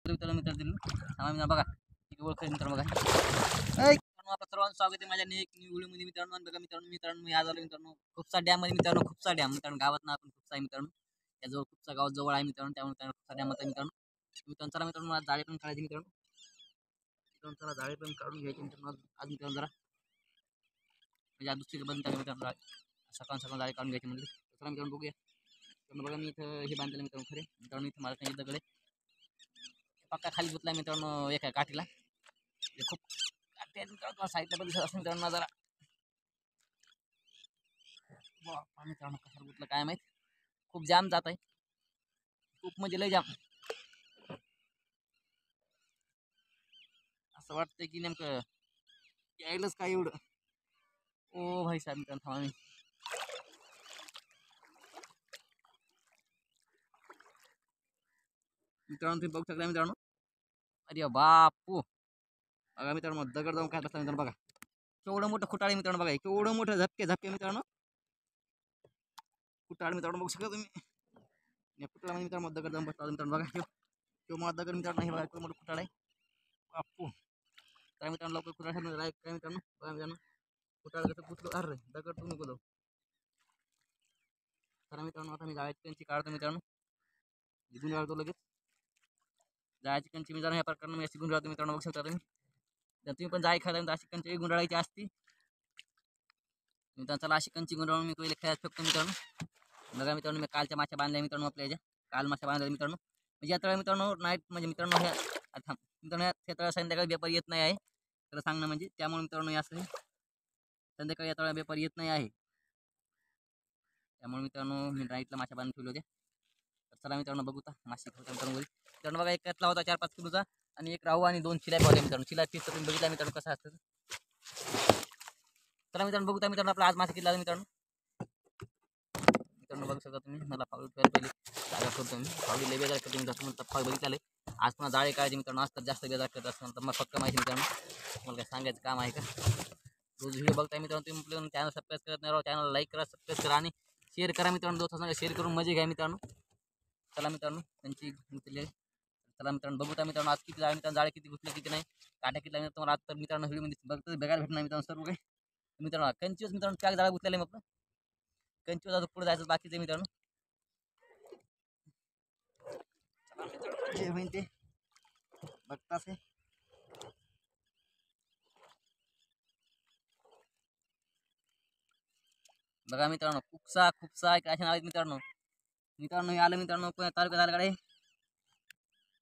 मित्रांनो मित्रांनो बघा किती ओळख मित्रांनो बघा आपलं सर्वांचं स्वागत आहे माझ्या एक न्यू व्हिडिओ मध्ये मित्रांनो. बघा मित्रांनो मी आज आलो मित्रांनो खूपसा डॅम मध्ये मित्रांनो खूपसा डॅम मित्रांनो गावात ना आपण खूपसा आहे मित्रांनो त्याजवळ खूपसा गावात जवळ आहे मित्रांनो त्यामुळे खूपसा डॅम होता मित्रांनो चला मित्रांनो मला जाळे पण काढायचे मित्रांनो चला जाळे पण काढून घ्यायचे मित्रांनो आज मित्रांनो जरा म्हणजे आज दुसरी बंद टाका मित्रांनो सकाळ सकाळ जाळे काढून घ्यायचे म्हणजे चला मित्रांनो बघूया. बघा मी इथं हे बांधलेलं मित्रांनो खरे मित्रांनो इथं मला काही दगडे पक्का खाली गुतला मित्रांनो एका काठीला खूप काठी मित्रांनो साईडला पण दिसत असं मित्रांनो जरा मित्रांनो कशाला गुतलं काय माहित खूप जाम जात आहे खूप म्हणजे लय जाम असं वाटतंय की नेमकं यायलाच काय एवढं. ओ भाई साहेब मित्रांनो थांबा मित्रांनो तुम्ही बघू शकता मित्रांनो अरे बापू बघा मित्रांनो दगड जाऊन काय बसला मित्रांनो बघा केवढं मोठं खुटाळे मित्रांनो बघा केवढं मोठं झपके झपके मित्रांनो खुटाळ मित्रांनो बघू शकता तुम्ही या खुटाळ्यामध्ये मित्रांनो दगड जाऊन बसला मित्रांनो बघा किंवा मला दगड मित्रांनो हे बघा केवढं मोठं खुटाळ आहे बापू काय मित्रांनो लवकर खुटाळ लाईक काय मित्रांनो बघा मित्रांनो खुटाळ कसं कुठलं अरे दगड तुम्ही बोलव तर मित्रांनो आता मी जायची त्यांची काढतो मित्रांनो जिथून जातो लगेच जायची कंची मी जरा या प्रकारे मी अशी गुंडाळतो मित्रांनो बघू शकता तुम्ही तुम्ही पण जाय खायला अशी कंची गुंडाळायची असती मित्रांनो चला अशी कंची गुंडाळून मी पहिले खेळायला शकतो मित्रांनो. बघा मित्रांनो मी कालच्या माशा बांधल्या मित्रांनो आपल्या याच्या काल माशा बांधल्या मित्रांनो म्हणजे या तळ्या मित्रांनो नाईट म्हणजे मित्रांनो ह्या मित्रांनो या तळ्या संध्याकाळी व्यापारी येत नाही आहे तर सांगणं म्हणजे त्यामुळे मित्रांनो या संध्याकाळी या तळ्या व्यापारी येत नाही आहे त्यामुळे मित्रांनो मी नाईटला माशा बांधून ठेवले होते. तर चला मित्रांनो बघू मासे मित्रांनो बघा एक कॅटला होता 4-5 किलोचा आणि एक राहू आणि 2 चिलाप होत्या मित्रांनो चिलाप पीस तुम्ही बघितला मित्रांनो कसं असतं. चला मित्रांनो बघू मित्रांनो आपला आज मासे किती लागले मित्रांनो बघू शकता तुम्ही मला फावडी पहिले जागा करतो मी फावडी लय बेजार करतो मित्रांनो फावडी बघितलं आज पुन्हा जाळे काढायचे मित्रांनो आज तर जास्त बेजार करत असताना तर मग फक्त माहिती मित्रांनो मला काय सांगायचं काम आहे का रोज व्हिडिओ बघताय मित्रांनो तुम्ही चॅनल सबस्क्राईब करत नाही राहू चॅनल लाईक करा सबस्क्राईब करा आणि शेअर करा मित्रांनो दोस्तांना शेअर करून मजे घ्या मित्रांनो. चला मित्रांनो त्यांची चला मित्रांनो बघूया मित्रांनो आज किती मित्रांनो जाळे किती घुसले किती नाही काट्या किती लागले तुम्हाला आज तर मित्रांनो व्हिडिओमध्ये बघतो बघायला भेटणार मित्रांनो सर्व काही मित्रांनो कंचिवस मित्रांनो पॅक जाळा घुसलेले मग कंचिवस आता पुढे जायचं बाकीचे मित्रांनो चला मित्रांनो जे होईल ते बघताच आहे. बघा मित्रांनो खूपसा काय नाव आहेत मित्रांनो मित्रांनो आलं मित्रांनो तालुका झाल्याकडे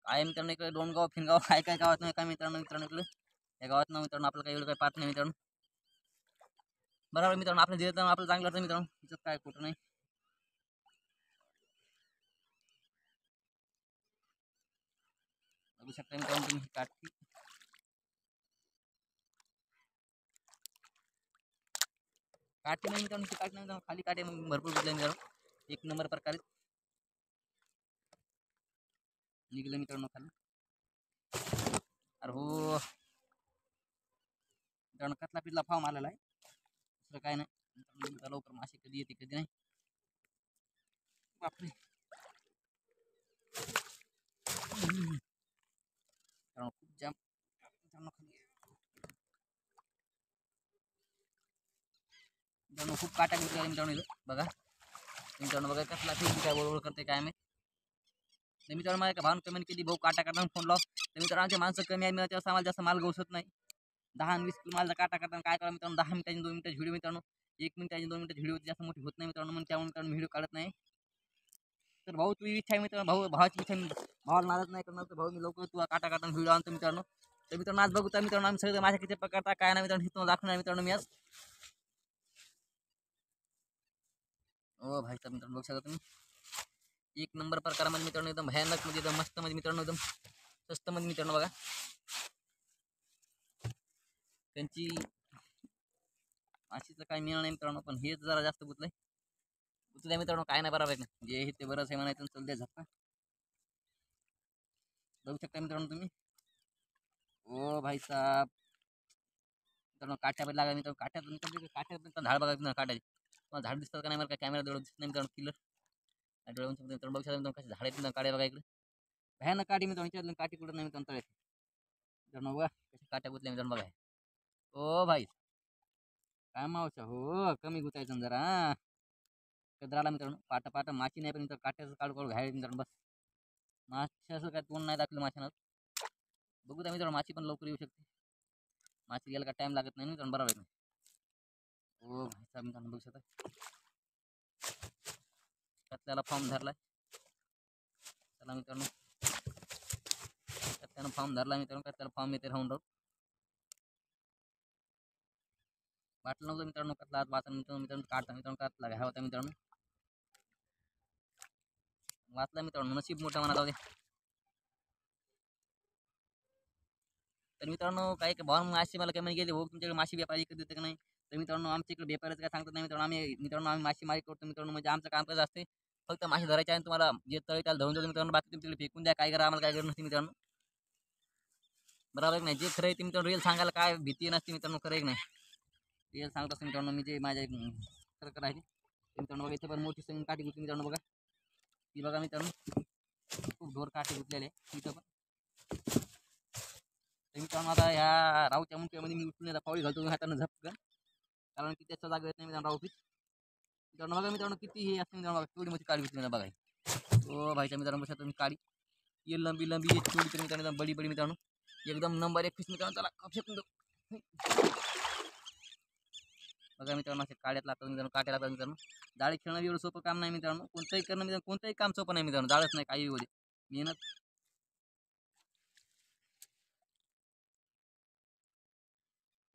काय मित्रांनो इकडे डोणगाव फिनगाव काय गावात नाही काय मित्रांनो इकडे या गावात ना मित्रांनो आपलं काही एवढं काही पाहत नाही मित्रांनो बरोबर मित्रांनो आपल्या जिल्ह्यात आपलं चांगलं वाटतं मित्रांनो तिथं काय कुठं नाही. बघू शकता मित्रांनो तुम्ही काठी नाही मित्रांनो ती काठी नाही खाली काठी भरपूर घेतल्या मित्रांनो एक नंबर प्रकारे निघलं मित्रांनो खाली अरे हो मित्रांनो कतला पिटला फॉर्म आलेला आहे दुसरं काय नाही लवकर मासे कधी येते कधी नाही बापरे खूप जाम मित्रांनो खूप काटा घेतला मित्रांनो बघा मित्रांनो बघा कसला फिश काय बरोबर करते काय माहिती मित्रांनो मला भावना कमेंट केली भाऊ काटा काढून फोन लाव तर मित्रांनो आमची माणसं कमी आहे मिळते असं आम्हाला जास्त माल गवसत नाही 10-20 किलो मालचा काटा करताना काय करा मित्रांनो 10 मिनिटाची 2 मिनिटाची व्हिडिओ मित्रांनो 1 मिनिटाची 2 मिनिटाची व्हिडिओ जास्त मोठी होत नाही मित्रांनो म्हणून त्यामुळे मित्रांनो व्हिडिओ काढत नाही. तर भाऊ तू इच्छा आहे मित्रांनो भावाची इच्छा भावाला नाराज नाही करणार तर भाऊ मी लवकर तुला काटा काढताना व्हिडिओ आणतो मित्रांनो. तर मित्रांनो आज बघू मित्रांनो आम्ही सगळे माझ्या किती प्रकारचा काय नाही मित्रांनो तुम्हाला दाखवणार मित्रांनो मी आज ओ भाई साहेब मित्रांनो बघू शकता तुम्ही एक नंबर प्रकारामध्ये मित्रांनो एकदम भयानक मध्ये एकदम मस्त मध्ये मित्रांनो एकदम स्वस्त मध्ये मित्रांनो बघा त्यांची माशीचं काही मिळणार नाही मित्रांनो पण हेच जरा जास्त गुतलंय मित्रांनो काय नाही बरोबर आहे जे हे ते बरंच आहे म्हणायचं चल झप्पा बघू शकता मित्रांनो तुम्ही ओ भाई साहेब मित्रांनो काट्यामध्ये लागा मित्रांनो काट्यात झाड बघा मित्रांनो काट्याची तुम्हाला झाड दिसतात का नाही मला काय कॅमेरा डोळं दिसत नाही मित्रांनो किलर डोळ्यावरून मित्रांनो बघू शकता मित्रांनो कसे झाड आहेत मित्रांनो काड्या बघा इकडे भयानक काठी मित्रांनो, विचारलं काठी कुठं नाही मित्रांनो तळ्यात. मित्रांनो बघा कशा काट्या गुतल्या मित्रांनो बघा. ओ भाई काय मावशा हो कमी गुतायचं जरा कदराला मित्रांनो. पाटा पाटा माशी नाही पण मित्रांनो काट्याचं काढू काढू घ्यायला मित्रांनो बस. माशाचं काय तोंड नाही दाखवलं माशानं. बघू त्या मित्रांनो माशी पण लवकर येऊ शकते. माशी गेला का टाइम लागत नाही मित्रांनो बरोबर आहे. ओ भाई मित्रांनो बघू शकता कत्त्याला फॉर्म धरलाय. चला मित्रांनो कत्त्यानं फॉर्म धरला मित्रांनो. कत्त्याला फॉर्म येते राहून राहून वाटलं नव्हतं मित्रांनो कतला आज वाचन मित्रांनो काढता मित्रांनो कातला घ्या होता मित्रांनो. वाचला मित्रांनो नशीब मोठा म्हणा जाऊ दे. तर मित्रांनो काही भाव मासे मला कमी गेले हो तुमच्याकडे माशी व्यापारी इकडे देते का नाही. तर मित्रांनो आमच्या इकडे व्यापाराचं काय सांगतात नाही मित्रांनो. आम्ही माशी मारी करतो मित्रांनो. म्हणजे आमचं काम कसं असते फक्त मासे धरायचे आणि तुम्हाला जे तळी त्याला धरून देतो मित्रांनो. बाकी तुम्ही तिकडे फेकून द्या काय करा आम्हाला काय करू नसते मित्रांनो. बरोबर नाही जे खरं आहे ते मित्रांनो रिअल सांगायला काय भीती नसते मित्रांनो. खरं एक नाही रिअल सांगत असते मित्रांनो. मी जे माझ्या खरं करायचे मित्रांनो बघा. इथे पण मोठी संग काठी गुतली मित्रांनो बघा. ती बघा मित्रांनो खूप ढोर काठी गुतलेले इथं पण. तर मित्रांनो आता ह्या राऊच्या मुंट्यामध्ये मी उठून पावळी घालतो हातानं झपकन. कारण की त्याचा जागा येत नाही मित्रांनो राऊपीच. मित्रांनो बघा मित्रांनो किती हे असते मित्रांनो. केवढी मोठी काळी गुतली बघा. ओ भाईच्या मित्रांनो बघा तुम्ही काळी ये लंबी लंबी चोरी तर मित्रांनो बडी बडी मित्रांनो एकदम नंबर 1 पीस मित्रांनो. त्याला कप शकून बघा मित्रांनो असे काड्यात लागतात मित्रांनो. काट्या लागतात मित्रांनो. जाळी खेळणं एवढं सोपं काम नाही मित्रांनो. कोणतंही करणं मित्रांनो कोणतंही काम सोपं नाही मित्रांनो. जाळच नाही काही होते मेहनत.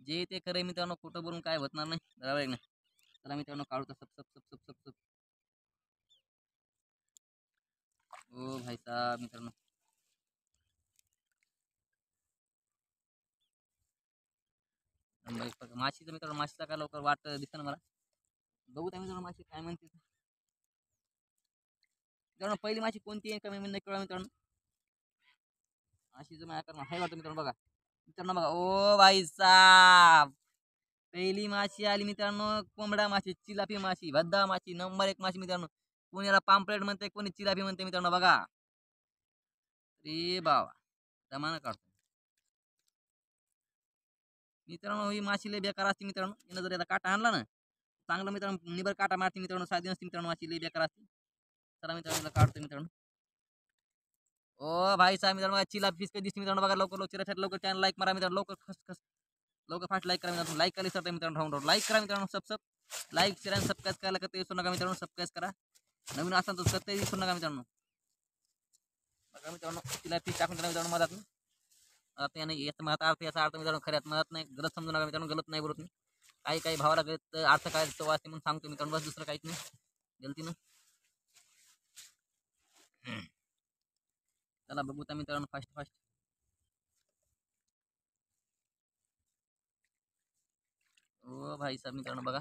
जे ते करे मित्रांनो खोटं बोलून काय होणार नाही बरोबर नाही. चला मित्रांनो काढू तर सब सब सब सब सब सब. ओ भाई साहब मित्रांनो माशीचं मित्रांनो माशीचा काय लवकर वाट दिसत ना मला. बघू त्या मित्रांनो माशी काय म्हणते मित्रांनो. पहिली माशी कोणती आहे कमी नाही कळलं मित्रांनो. माशीचं माझ्या करणं हाय वाटतं मित्रांनो बघा. मित्रांनो बघा ओ भाई साहब पहिली माशी आली मित्रांनो. कोंबडा माशी चिलापी माशी भद्दा माशी नंबर 1 माशी मित्रांनो. कोणी याला पाम्पलेट म्हणते कोणी चिलापी म्हणते मित्रांनो बघा. अरे बाबा जमाना काढतो मित्रांनो. ही माशी लय बेकार असते मित्रांनो. हिनं जर याचा काटा आणला ना चांगलं मित्रांनो निबर काटा मारते मित्रांनो. साधी नसते मित्रांनो माशी लय बेकार असते. चला मित्रांनो काढतो मित्रांनो. ओ भाई साहेब मित्रांनो चिला फिस कधी दिसते मित्रांनो बघा. लवकर लवकर लवकर चॅनल लाईक मारा मित्रांनो. लवकर खस खस लवकर फास्ट लाईक करा मित्रांनो. लाईक करायला सर मित्रांनो राऊंड लाईक करा मित्रांनो. सब सब लाईक शेअर आणि सबस्क्राईब करायला करता विसरू नका मित्रांनो. सबस्क्राईब करा नवीन असाल तर करता विसरू नका मित्रांनो. बघा मित्रांनो तिला फिस टाकून करा मित्रांनो मधात. आता याने येत मग आता अर्थ याचा अर्थ मित्रांनो खऱ्यात मदत नाही. गलत समजू नका मित्रांनो. गलत नाही बोलत मी. काही काही भावाला गलत अर्थ काय तो वाचते म्हणून सांगतो मित्रांनो. बस दुसरं काहीच नाही गलतीनं. चला बघू त्या मित्रांनो फास्ट फास्ट. ओ भाई साहेब मित्रांनो बघा.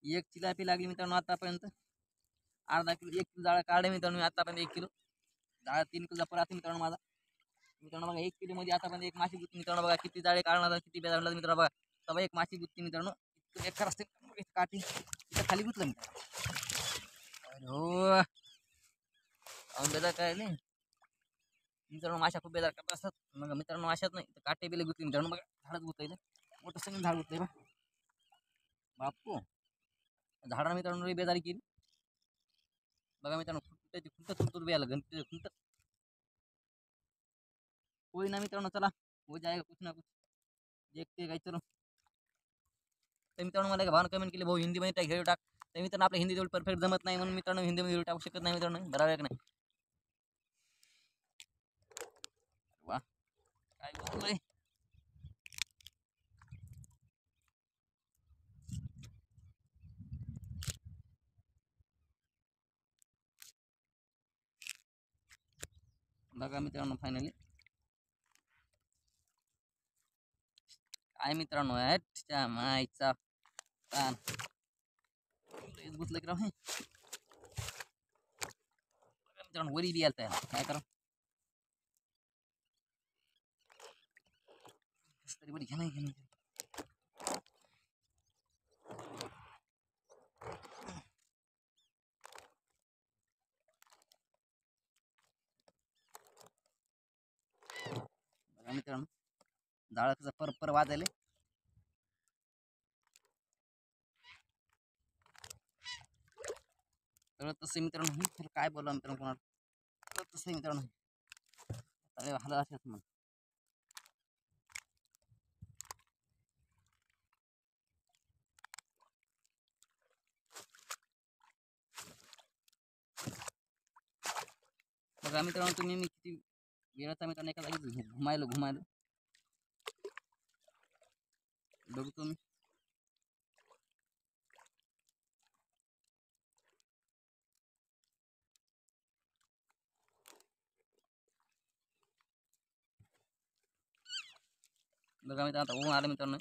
एक चिलापी लागली मित्रांनो आतापर्यंत. अर्धा किलो 1 किलो जाळा काढे मित्रांनो. आतापर्यंत 1 किलो जाळा 3 किलो परत मित्रांनो माझा. मित्रांनो बघा 1 किलो मध्ये आतापर्यंत एक माशी गुत्ती मित्रांनो बघा. किती जाळे काढणार किती बेजार मित्रांनो बघा. तेव्हा एक माशी गुत्ती मित्रांनो. इतकं बेकार असते काठी इथं खाली गुतलं अरे हो बेजार काय नाही मित्रांनो. माशा खूप बेजार करत असतात मग मित्रांनो. माशात नाही काटे बिले गुतली मित्रांनो बघा. झाडच गुतलं मोठं सगळं झाड गुतलंय बा बापू. झाडा मित्रांनो बेजारी केली बघा मित्रांनो. खुंट खुंट आलं घंटे खुंट. कोई ना मित्रांनो चला हो जाएगा कुछ ना कुछ देखते काय. चलो तर मित्रांनो मला भावना कमेंट केली भाऊ हिंदीमध्ये टाक व्हिडिओ टाक. तर मित्रांनो आपल्या हिंदी तेवढं परफेक्ट जमत नाही म्हणून मित्रांनो हिंदीमध्ये व्हिडिओ टाकू शकत नाही मित्रांनो. बरोबर आहे की नाही. वा काय बोलतोय बघा मित्रांनो. फायनली काय मित्रांनो ह्याच्या मायचा कान गुतलं की राव हे. मित्रांनो वरी बी आलता काय करा तरी बरी घ्या नाही मित्रांनो, जाळं कसं पर वाजायले. तर तसं मित्रांनो काय बोला मित्रांनो कोणाला, तर तसं मित्रांनो हला असेच मग. बघा मित्रांनो तुम्ही मी किती वेळाचा मित्रांनो एका जागी घुमायलो बघू तुम्ही. बघा मित्रांनो आता ऊन आलं मित्रांनो,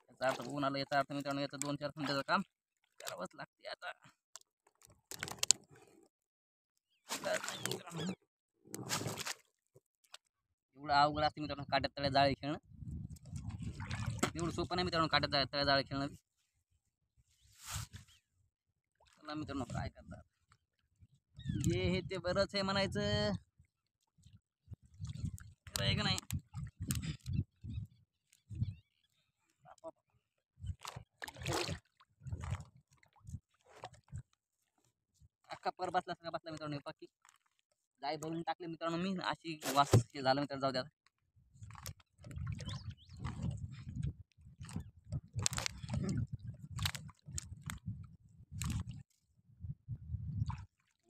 याचा अर्थ ऊन आलं, याचा अर्थ मित्रांनो याचं 2-4 घंट्याचं काम करावंच लागते आता. एवढं अवघड असते मित्रांनो काट्यात तळ्या जाळे खेळणं, एवढं सोपं नाही मित्रांनो काट्यात तळ्या जाळे खेळणं. चला मित्रांनो काय करतात जे हे ते बरंच आहे म्हणायचं आहे का नाही. अख्खा पर बसला सगळा बसला मित्रांनो, बाकी जाय भरून टाकले मित्रांनो मी, अशी वास झालं मित्रांनो. जाऊ द्या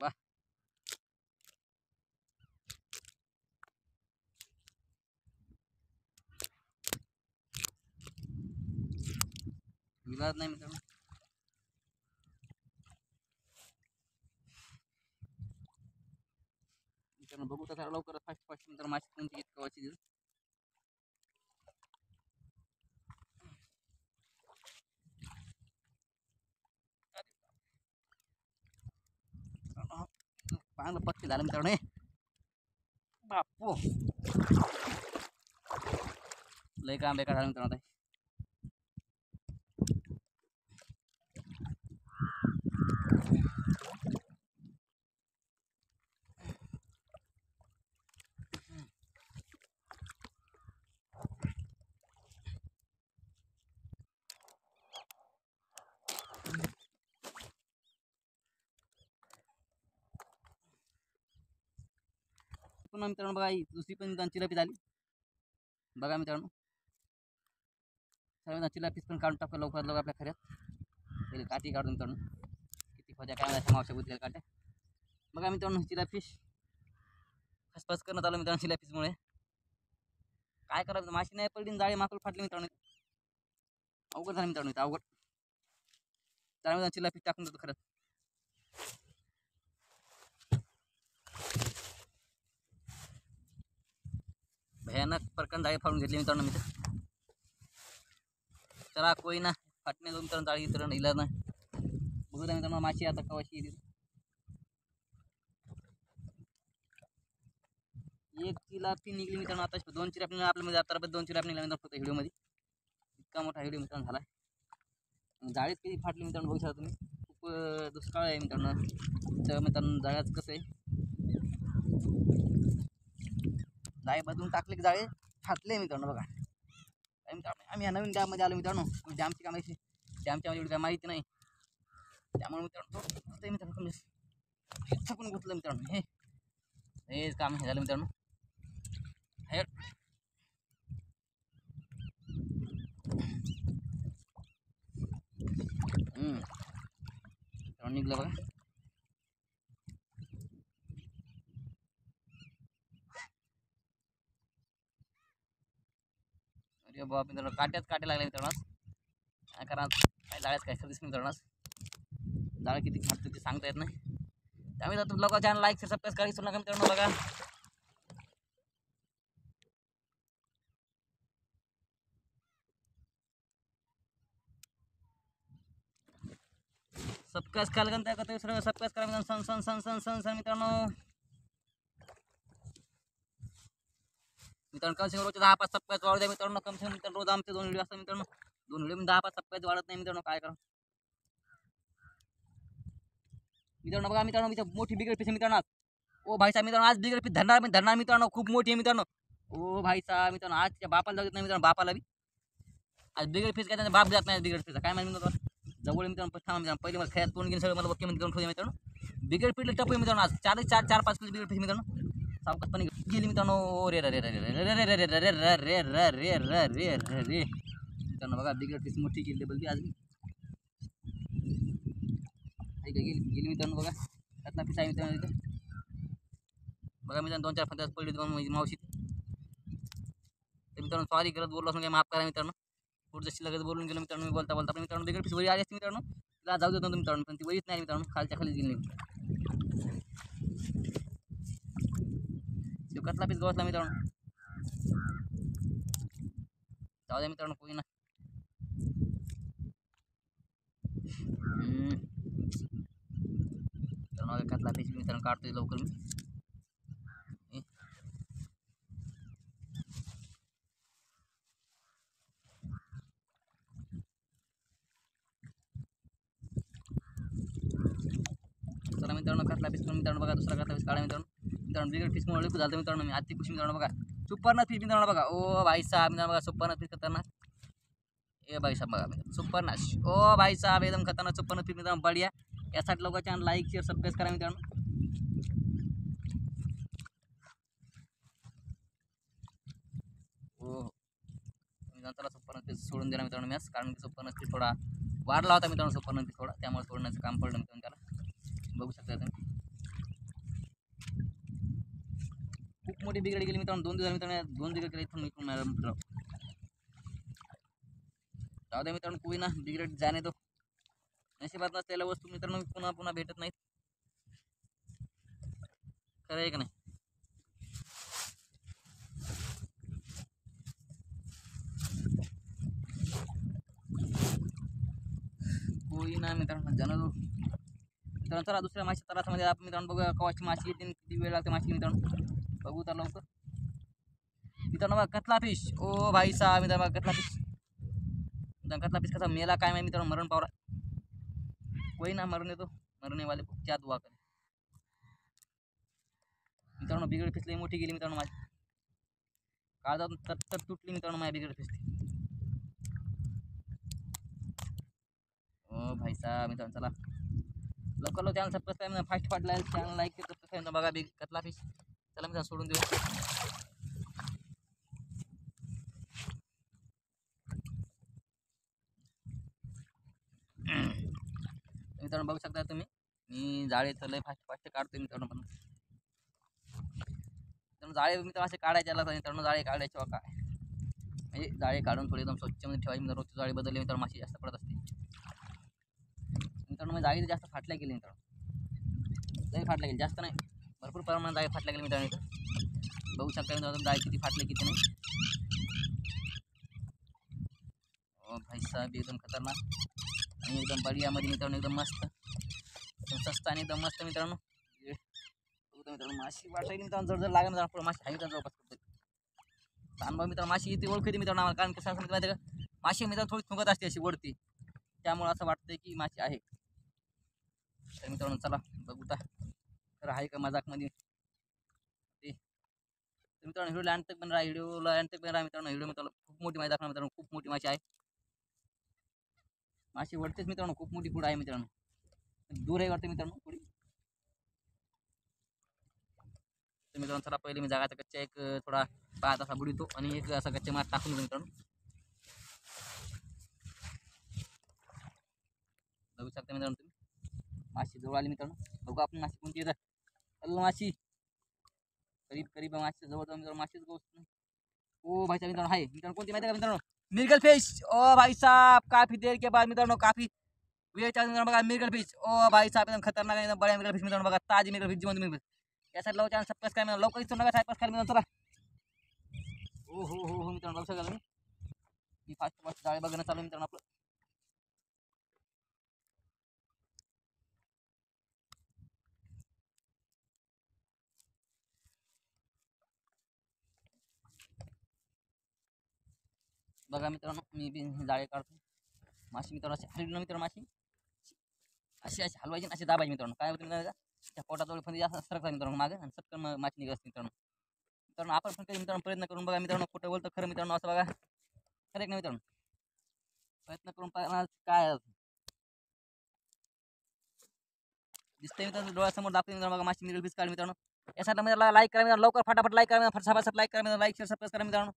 वा. विलाज नाही मित्रांनो. मित्रांनो बघू तर लवकर फास्ट मित्रांनो माशी कोणती इतकं वाची दिली. चांगलं पक्षी झालं मित्रांनो. बापू लय काम बेकार झालं मित्रांनो. पुन्हा मित्रांनो बघा दुसरी पण चिलापी झाली बघा मित्रांनो. सर्व चिलापीस पण काढून टाकू लवकर आपल्या खऱ्यात. पहिले काठी काढून मित्रांनो, किती खोद्या काय मावशा बुद्धीला काट्या. बघा मित्रांनो चिलापीस फसफस करण्यात आलं मित्रांनो चिलापीसमुळे. काय करायचं माशी नाही पडली, जाळे माकूल फाटले मित्रांनो. अवघड झालं मित्रांनो, अवघड. त्यामुळे चिलापीस टाकून देतो खरंच. भयानक प्रकरण जाळी फाडून घेतली मित्रांनो मी. चला कोई ना फाटणे दोन मित्रांनो जाळी मित्रांनो इलाज नाही. बघू द्या मित्रांनो माशी आता कवाशी येईल. एक चिलापी निघली मित्रांनो आता, 2 चिलापी आपल्यामध्ये आता 2 चिलापी निघल्या मित्रांनो फक्त व्हिडिओमध्ये. इतका मोठा व्हिडिओ मित्रांनो झाला. जाळीच किती फाटली मित्रांनो बघू शकता तुम्ही. खूप दुष्काळ आहे मित्रांनो. तर मित्रांनो जाळ्याच कसं आहे, जाळे बदलून टाकले की जाळे फाटले मित्रांनो. बघा आम्ही या नवीन डॅममध्ये आलो मित्रांनो. डॅमची काय माहिती, डॅमच्या एवढी काय माहिती नाही, त्यामुळे मित्रांनो मित्रांनो पण गुंतलं मित्रांनो. हे काम हे झालं मित्रांनो. हे निघलं बघा. अरे बाप मित्रांनो काट्याच काटे लागले मित्रांनो. काय करा काय जाळ्याच काय सर्विस मित्रांनो. जाळं किती फाटतं ते सांगता येत नाही. त्यामुळे तुम्ही लोक चॅनल लाईक सबस्क्राईब करायला विसरू नका मित्रांनो. बघा सबस्क्राईब करायला काय करतो सर्व सबस्क्राईब करा मित्रांनो. सन मित्रांनो. मित्रांनो कम से कम रोज 10-5 सबस्क्राईब वाढू द्या मित्रांनो. कम से कम मित्रांनो रोज आमचे 2 व्हिडिओ असतात मित्रांनो. 2 व्हिडिओ 10-5 सबस्क्राईब वाढत नाही मित्रांनो. काय करा मित्रांनो. बघा मित्रांनो मोठी बिगर पीस मित्रांनो. ओ भाई साहेब मित्रांनो आज बिगर पीस धरणार मित्रांनो खूप मोठी आहे मित्रांनो. ओ भाई साहेब मित्रांनो आज त्या बापाला जाऊ देत नाही मित्रांनो बापाला बी आज बिगर फीस काय त्यांचा बाप जात नाही बिगर फीस काय माहिती मित्रांनो जवळ मित्रांनो थांबा मित्रांनो पहिले मला खेळात तोंड घेऊन सगळं मला वक्य मध्ये करून ठेवूया मित्रांनो बिगर फील्ड टप मित्रांनो आज चार पाच किलो बिगर फीस मित्रांनो सावकाशपणे गेली मित्रांनो रे रे रे रे रे रे रे रे रे रे रे रे रे रे रे रे रे मित्रांनो बघा बिगर फीस मोठी गेली डबल बी आज गेली गेली मित्रांनो बघा त्यातला फीस आहे मित्रांनो इथं बघा मित्रांनो 2-4 फंदास पडली दोन मावशी तर मित्रांनो सॉरी करत बोललो असं काय माफ करा मित्रांनो पुढचं शिल्लक बोलून गेलो मित्रांनो मी बोलता बोलता पण मित्रांनो बिगर फीस वरी आली असते मित्रांनो तिला जाऊ देतो मित्रांनो पण ती वरीच नाही मित्रांनो खालच्या खाली गेली तो कतला पीस गवतला मित्रांनो जाऊ द्या मित्रांनो कोणी ना मित्रांनो कतला पीस मित्रांनो काढतोय लवकर मी चला मित्रांनो कतला पीस करून मित्रांनो बघा दुसरा कतला पीस काढा मित्रांनो बिगर फीस म्हणून झालं मित्रांनो मी आती खुशी मित्रांनो बघा सुपर फीस मित्रांनो बघा ओ भाई साहब मित्रांनो बघा सुपर फीस खतरनाक ए भाई साहब बघा सुपर नाश ओ भाई साहब एकदम खतरनाक सुपर फीस मित्रांनो बढ़िया यासाठी लोक चॅनल लाईक शेअर सबस्क्राईब करा मित्रांनो हो मित्रांनो सुपर फीस सोडून दिला मित्रांनो मॅच कारण की सुपर फीस थोडा वाढला होता मित्रांनो सुपर फीस थोडा त्यामुळे सोडण्याचं काम पडलं मित्रांनो त्याला बघू शकता तुम्ही खूप मोठी बिघड गेली मित्रांनो 2 दिवस मित्रांनो 2 दिवस केले इथून निघून मित्रांनो जाऊ द्या मित्रांनो कोई ना बिघड जाणे तो नशिबात नसलेल्या वस्तू मित्रांनो पुन्हा पुन्हा भेटत नाहीत खरं आहे का नाही कोई ना मित्रांनो जाणं मित्रांनो चला दुसऱ्या माशी तरासामध्ये आपण मित्रांनो बघूया कवाची माशी येते किती वेळ लागते माशी मित्रांनो बघू तर लवकर मित्रांनो बघा कतला फिश ओ भाई साहब मित्रांनो बघा कतला फिश कतला फिश कसा मेला काय माहिती मित्रांनो मरण पावरा कोई ना मरने तो मरने वाले को क्या दुआ करे मित्रांनो बिघड फिसली मोठी गेली मित्रांनो माझी काळजातून तर तुटली मित्रांनो माझी बिघड फिसली ओ भाई साहब मित्रांनो चला लवकर low channel subscribe fast channel like subscribe बघा बिग कतला फिश चला मित्रांनो सोडून देऊ मित्रांनो बघू शकता तुम्ही मी जाळे तर लय फास्ट काढतोय मित्रांनो पण मित्रांनो जाळे मित्रांनो असे काढायचे आला मित्रांनो जाळे काढायचे काय म्हणजे जाळे काढून थोडी एकदम स्वच्छमध्ये ठेवायची मित्रांनो रोजची जाळी बदलली मित्रांनो माशी जास्त पडत असते मित्रांनो जाळी जास्त फाटल्या गेली मित्रांनो जाळी फाटल्या गेली जास्त नाही भरपूर प्रमाणात जाळी फाटल्या गेली मित्रांनो इथं बघू शकता मित्रांनो जाळी किती फाटले किती नाही ओ भाई साहब एकदम खतरनाक आणि एकदम बढियामध्ये मित्रांनो एकदम मस्त एकदम स्वस्त आणि एकदम मस्त मित्रांनो मित्रांनो माशी वाटायला मित्रांनो जर लागेल मित्रांनो माशी आहे मित्रांनो जवळपास करतो अनुभव मित्रांनो माशी ती ओळखते मित्रांनो आम्हाला कारण कसं माहिती आहे का माशी मित्रांनो थोडी थुंकत असते अशी वरती त्यामुळे असं वाटतंय की माशी आहे तर मित्रांनो चला बघू तर आहे का मजाकमध्ये ते मित्रांनो व्हिडिओला अंत पण राहा मित्रांनो व्हिडिओ मित्रांनो खूप मोठी माहिती दाखवणार मित्रांनो खूप मोठी माशी आहे माशी वरतेच मित्रांनो खूप मोठी पुढे आहे मित्रांनो दूर आहे वाटते मित्रांनो पुढे तर मित्रांनो चला पहिले मी जागाचा कच्चा एक थोडा पाच असा बुडीतो आणि एक असा कच्चा मार टाकून देतो मित्रांनो बघू शकता मित्रांनो तुम्ही माशी जवळ आली मित्रांनो बघू आपण माशी कोणती येतात हॅलो माशी करीब माशी जवळ जाऊन मित्रांनो माशीच गोष्ट ओ भाई साहब मित्रांनो आहे मित्रांनो कोणती माहिती का मित्रांनो मिर्गल फिश ओ भाई साहब काफी देर के बाद मित्रांनो काफी वेळच्या मित्रांनो बघा मिर्गल फिश ओ भाई साहब एकदम खतरनाक एकदम बड्या मिर्गल फिश मित्रांनो बघा ताजी मिर्गल फिश जिवंत मिर्गल यासाठी लवकर चॅनल सबस्क्राईब करा लवकर इच्छा नका सबस्क्राईब करा चला हो मित्रांनो बघू शकाल मी फास्ट जाळे बघणं चालू मित्रांनो आपलं बघा मित्रांनो मी बी जाळे काढतो माशी मित्रांनो अशी हलवी मित्रांनो माशी अशी हलवायची अशी दाबायची मित्रांनो काय होतं मित्रांनो त्या पोटाजवळ पण जास्त सरकता मित्रांनो मागे आणि सटकन माशी निघत मित्रांनो मित्रांनो आपण पण काही मित्रांनो प्रयत्न करून बघा मित्रांनो, खोटं बोलतं खरं मित्रांनो असं बघा, खरं नाही मित्रांनो, प्रयत्न करून पाहणार काय दिसतंय मित्रांनो, डोळ्यासमोर दाखवते मित्रांनो बघा, माशी निघेल काढ मित्रांनो. यासाठी मला लाईक करा मित्रांनो, लवकर फटाफट लाईक करा फटाफट लाईक करा मित्रांनो, लाईक शेअर सबस्क्राईब करा मित्रांनो.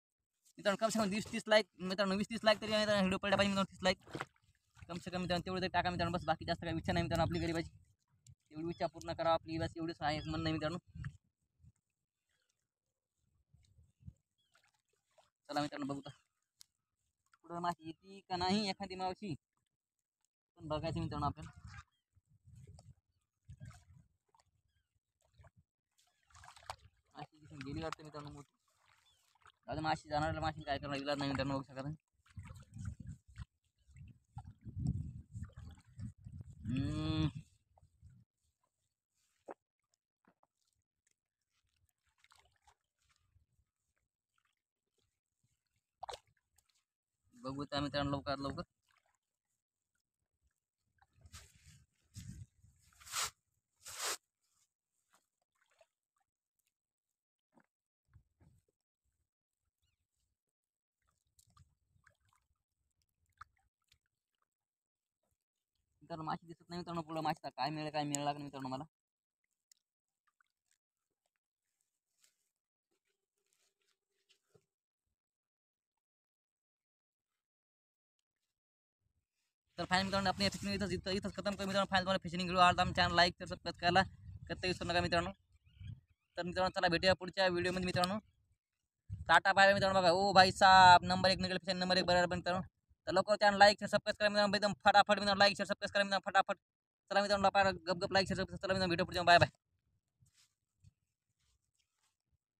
मित्रांनो कम से कम 20-30 लाईक मित्रांनो, 20-30 लाईक तरी मित्रांनो व्हिडिओ पडला पाहिजे मित्रांनो, 30 लाईक कम से कम मित्रांनो, तेवढं तरी टाका मित्रांनो. बस बाकी जास्त काही इच्छा नाही मित्रांनो, आपली गरीबाची एवढी इच्छा पूर्ण करा आपली, बस एवढंच आहे म्हणणं नाही मित्रांनो. चला मित्रांनो बघू पुढं माशी येते का नाही, एखादी मावशी पण बघायचं मित्रांनो आपल्याला. माशी दिसून गेली वाटतं मित्रांनो मोठी, अजून माशी जाणार, माशी काय करणार इलाज नाही मित्रांनो, बघू शकता. बघू त्या मित्रांनो लवकरात लवकर. मित्रांनो माशी दिसत नाही मित्रांनो, पुढं माशीचा काय मिळेल लागणार मित्रांनो मला. तर फायनल मित्रांनो आपण इथंच खतम करू मित्रांनो. फायनल तुम्हाला फिशिंग व्हिडिओ आवडला चॅनल लाईक तर सबस्क्राईब करायला कधी विसरू नका मित्रांनो. तर मित्रांनो चला भेटूया पुढच्या व्हिडिओमध्ये मित्रांनो. टाटा बाय मित्रांनो. बघा ओ भाई साहब नंबर 1 निघेल, फिशिंग नंबर 1 बरोबर मित्रांनो. तर लवकर चॅनल लाईक शेअर सबस्क्राईब करा मित्रांनो, एकदम फटाफट मित्रांनो, लाईक शेअर सबस्क्राईब करा मित्रांनो फटाफट. चला मित्रांनो गप लाईक शेअर सबस्क्राईब. चला मित्रांनो भेटू पुढच्या, बाय बाय.